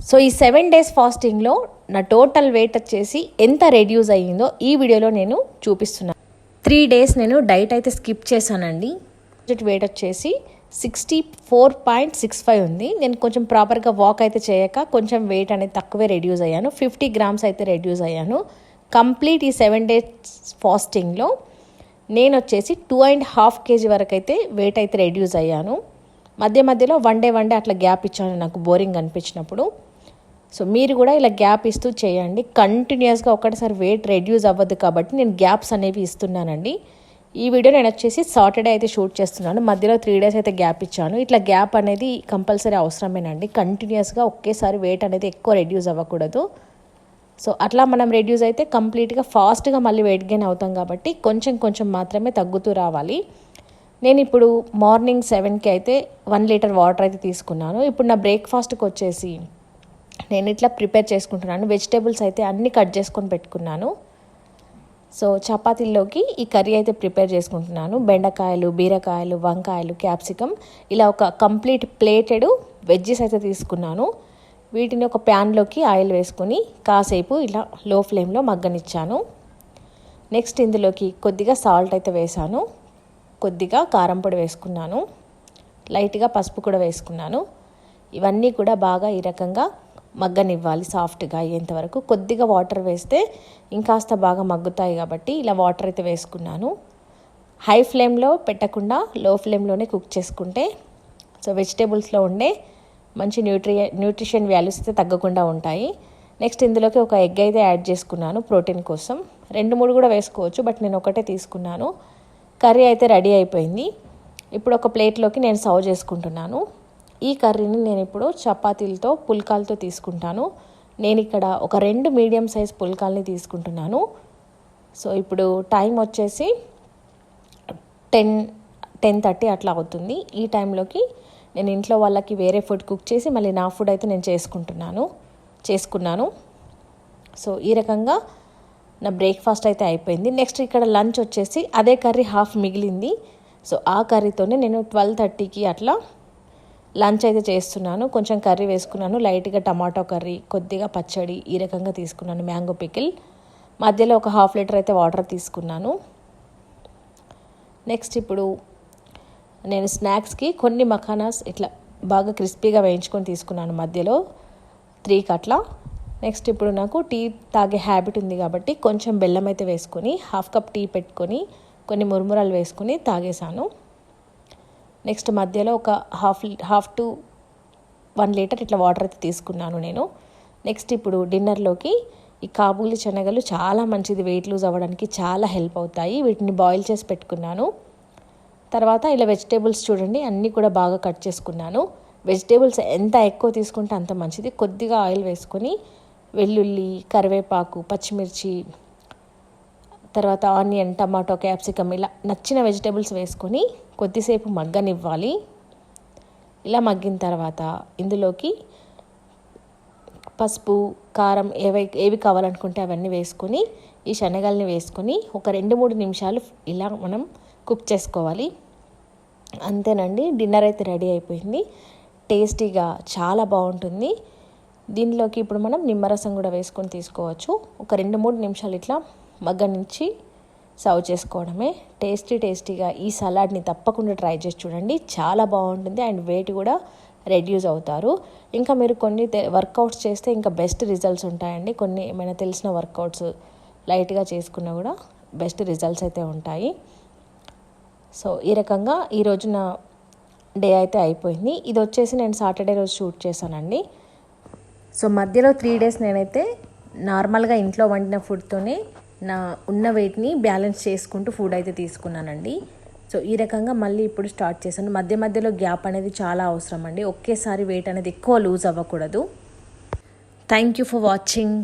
So ఈ 7 days ఫాస్టింగ్లో నా total weight వచ్చేసి ఎంత రెడ్యూస్ అయ్యిందో ఈ వీడియోలో నేను చూపిస్తున్నాను. 3 days నేను డైట్ అయితే స్కిప్ చేశానండి. వెయిట్ వచ్చేసి 64.65 ఉంది. నేను కొంచెం ప్రాపర్గా వాక్ అయితే చేయక కొంచెం వెయిట్ అనేది తక్కువే రెడ్యూస్ అయ్యాను. 50 grams అయితే రెడ్యూస్ అయ్యాను. కంప్లీట్ ఈ 7 days ఫాస్టింగ్లో నేను వచ్చేసి 2.5 kg వరకు అయితే వెయిట్ అయితే రెడ్యూస్ అయ్యాను. మధ్యలో వన్ డే అట్లా గ్యాప్ ఇచ్చాను నాకు బోరింగ్ అనిపించినప్పుడు. సో మీరు కూడా ఇలా గ్యాప్ ఇస్తూ చేయండి. కంటిన్యూస్గా ఒకటిసారి వెయిట్ రెడ్యూస్ అవ్వద్దు కాబట్టి నేను గ్యాప్స్ అనేవి ఇస్తున్నానండి. ఈ వీడియో నేను వచ్చేసి సాటర్డే అయితే షూట్ చేస్తున్నాను. మధ్యలో 3 days అయితే గ్యాప్ ఇచ్చాను. ఇట్లా గ్యాప్ అనేది కంపల్సరీ అవసరమేనండి. కంటిన్యూస్గా ఒకేసారి వెయిట్ అనేది ఎక్కువ రెడ్యూస్ అవ్వకూడదు. సో అట్లా మనం రెడ్యూస్ అయితే కంప్లీట్గా ఫాస్ట్గా మళ్ళీ వెయిట్ గెయిన్ అవుతాం కాబట్టి కొంచెం మాత్రమే తగ్గుతూ రావాలి. నేను ఇప్పుడు మార్నింగ్ 7కి అయితే 1 liter వాటర్ అయితే తీసుకున్నాను. ఇప్పుడు నా బ్రేక్ఫాస్ట్కి వచ్చేసి నేను ఇట్లా ప్రిపేర్ చేసుకుంటున్నాను. వెజిటేబుల్స్ అయితే అన్నీ కట్ చేసుకొని పెట్టుకున్నాను. సో చపాతీల్లోకి ఈ కర్రీ అయితే ప్రిపేర్ చేసుకుంటున్నాను. బెండకాయలు, బీరకాయలు, వంకాయలు, క్యాప్సికమ్ ఇలా ఒక కంప్లీట్ ప్లేటెడ్ వెజ్జెస్ అయితే తీసుకున్నాను. వీటిని ఒక ప్యాన్లోకి ఆయిల్ వేసుకొని కాసేపు ఇలా లో ఫ్లేమ్లో మగ్గనిచ్చాను. నెక్స్ట్ ఇందులోకి కొద్దిగా సాల్ట్ అయితే వేసాను, కొద్దిగా కారం పొడి వేసుకున్నాను, లైట్గా పసుపు కూడా వేసుకున్నాను. ఇవన్నీ కూడా బాగా ఈ రకంగా మగ్గనివ్వాలి, సాఫ్ట్గా అయ్యేంత వరకు. కొద్దిగా వాటర్ వేస్తే ఇంకాస్త బాగా మగ్గుతాయి కాబట్టి ఇలా వాటర్ అయితే వేసుకున్నాను. హై ఫ్లేమ్లో పెట్టకుండా లో ఫ్లేమ్లోనే కుక్ చేసుకుంటే సో వెజిటేబుల్స్లో ఉండే మంచి న్యూట్రిషన్ వాల్యూస్ అయితే తగ్గకుండా ఉంటాయి. నెక్స్ట్ ఇందులోకి ఒక ఎగ్ అయితే యాడ్ చేసుకున్నాను ప్రోటీన్ కోసం. 2-3 కూడా వేసుకోవచ్చు, బట్ నేను ఒకటే తీసుకున్నాను. కర్రీ అయితే రెడీ అయిపోయింది. ఇప్పుడు ఒక ప్లేట్లోకి నేను సర్వ్ చేసుకుంటున్నాను. ఈ కర్రీని నేను ఇప్పుడు చపాతీలతో పుల్కాలతో తీసుకుంటాను. నేను ఇక్కడ ఒక 2 మీడియం సైజ్ పుల్కాల్ని తీసుకుంటున్నాను. సో ఇప్పుడు టైం వచ్చేసి 10:30 అట్లా అవుతుంది. ఈ టైంలోకి నేను ఇంట్లో వాళ్ళకి వేరే ఫుడ్ కుక్ చేసి మళ్ళీ నా ఫుడ్ అయితే నేను చేసుకున్నాను. సో ఈ రకంగా నా బ్రేక్ఫాస్ట్ అయితే అయిపోయింది. నెక్స్ట్ ఇక్కడ లంచ్ వచ్చేసి అదే కర్రీ హాఫ్ మిగిలింది. సో ఆ కర్రీతోనే నేను 12:30కి అట్లా లంచ్ అయితే చేస్తున్నాను. కొంచెం కర్రీ వేసుకున్నాను, లైట్గా టమాటో కర్రీ, కొద్దిగా పచ్చడి ఈ రకంగా తీసుకున్నాను, మ్యాంగో పికిల్. మధ్యలో ఒక 1/2 liter అయితే వాటర్ తీసుకున్నాను. నెక్స్ట్ ఇప్పుడు నేను స్నాక్స్కి కొన్ని మఖానాస్ ఇట్లా బాగా క్రిస్పీగా వేయించుకొని తీసుకున్నాను మధ్యలో 3కి అట్లా. నెక్స్ట్ ఇప్పుడు నాకు టీ తాగే హ్యాబిట్ ఉంది కాబట్టి కొంచెం బెల్లం అయితే వేసుకొని 1/2 cup టీ పెట్టుకొని కొన్ని మురుమురాలు వేసుకొని తాగేశాను. నెక్స్ట్ మధ్యలో ఒక హాఫ్ టు 1 liter ఇట్లా వాటర్ అయితే తీసుకున్నాను నేను. నెక్స్ట్ ఇప్పుడు డిన్నర్లోకి ఈ కాబూలి శనగలు చాలా మంచిది, వెయిట్ లూజ్ అవ్వడానికి చాలా హెల్ప్ అవుతాయి. వీటిని బాయిల్ చేసి పెట్టుకున్నాను. తర్వాత ఇలా వెజిటేబుల్స్ చూడండి అన్నీ కూడా బాగా కట్ చేసుకున్నాను. వెజిటేబుల్స్ ఎంత ఎక్కువ తీసుకుంటే అంత మంచిది. కొద్దిగా ఆయిల్ వేసుకొని వెల్లుల్లి, కరివేపాకు, పచ్చిమిర్చి, తర్వాత ఆనియన్, టమాటో, క్యాప్సికమ్ ఇలా నచ్చిన వెజిటేబుల్స్ వేసుకొని కొద్దిసేపు మగ్గనివ్వాలి. ఇలా మగ్గిన తర్వాత ఇందులోకి పసుపు, కారం ఏవి కావాలనుకుంటే అవన్నీ వేసుకొని ఈ శనగల్ని వేసుకొని ఒక 2-3 నిమిషాలు ఇలా మనం కుక్ చేసుకోవాలి. అంతేనండి, డిన్నర్ అయితే రెడీ అయిపోయింది. టేస్టీగా చాలా బాగుంటుంది. దీనిలోకి ఇప్పుడు మనం నిమ్మరసం కూడా వేసుకొని తీసుకోవచ్చు. ఒక 2-3 నిమిషాలు ఇట్లా మగ్గనించి సర్వ్ చేసుకోవడమే. టేస్టీగా ఈ సలాడ్ని తప్పకుండా ట్రై చేసి చూడండి, చాలా బాగుంటుంది. అండ్ వెయిట్ కూడా రెడ్యూస్ అవుతారు. ఇంకా మీరు కొన్ని వర్కౌట్స్ చేస్తే ఇంకా బెస్ట్ రిజల్ట్స్ ఉంటాయండి. కొన్ని ఏమైనా తెలిసిన వర్కౌట్స్ లైట్గా చేసుకున్నా కూడా బెస్ట్ రిజల్ట్స్ అయితే ఉంటాయి. సో ఈ రకంగా ఈరోజు నా డే అయితే అయిపోయింది. ఇది వచ్చేసి నేను సాటర్డే రోజు షూట్ చేశానండి. సో మధ్యలో 3 days నేనైతే నార్మల్గా ఇంట్లో వండిన ఫుడ్తోనే నా ఉన్న వెయిట్ని బ్యాలెన్స్ చేసుకుంటూ ఫుడ్ అయితే తీసుకున్నానండి. సో ఈ రకంగా మళ్ళీ ఇప్పుడు స్టార్ట్ చేశాను. మధ్యలో గ్యాప్ అనేది చాలా అవసరం అండి. ఒకేసారి వెయిట్ అనేది ఎక్కువ లూజ్ అవ్వకూడదు. Thank you for watching.